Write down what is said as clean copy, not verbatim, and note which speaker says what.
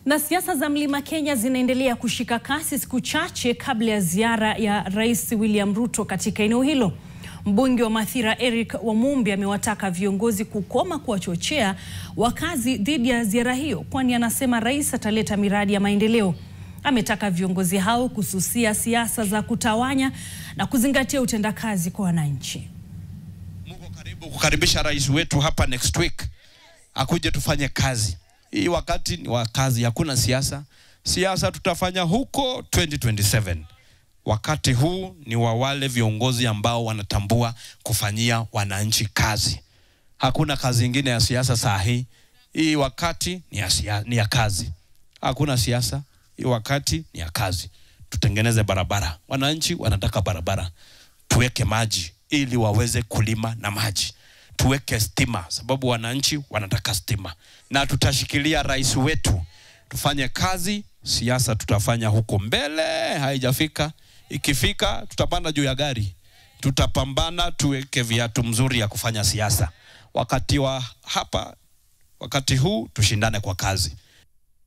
Speaker 1: Na siasa za Mlima Kenya zinaendelea kushika kasi siku chache kabla ya ziara ya Rais William Ruto katika eneo hilo. Mbunge wa Mathira Eric Wamumbi amewataka viongozi kukoma kuwachochea wakazi dhidi ya ziara hiyo, kwani anasema rais ataleta miradi ya maendeleo. Ametaka viongozi hao kususia siasa za kutawanya na kuzingatia utendakazi kwa wananchi.
Speaker 2: Mungu karibu kukaribisha rais wetu hapa next week. Akuje tufanye kazi. Hii wakati ni wa kazi, hakuna siasa. Siasa tutafanya huko 2027. Wakati huu ni wa wale viongozi ambao wanatambua kufanyia wananchi kazi. Hakuna kazi nyingine ya siasa saa hii. Hii wakati ni ya kazi. Hakuna siasa. Hii wakati ni ya kazi. Tutengeneze barabara. Wananchi wanataka barabara. Tuweke maji ili waweze kulima na maji. Tuweke stima sababu wananchi wanataka stima. Na tutashikilia rais wetu. Tufanye kazi, siasa tutafanya huko mbele, haijafika. Ikifika tutapanda juu ya gari. Tutapambana, tuweke viatu mzuri ya kufanya siasa. Wakati huu tushindane kwa kazi.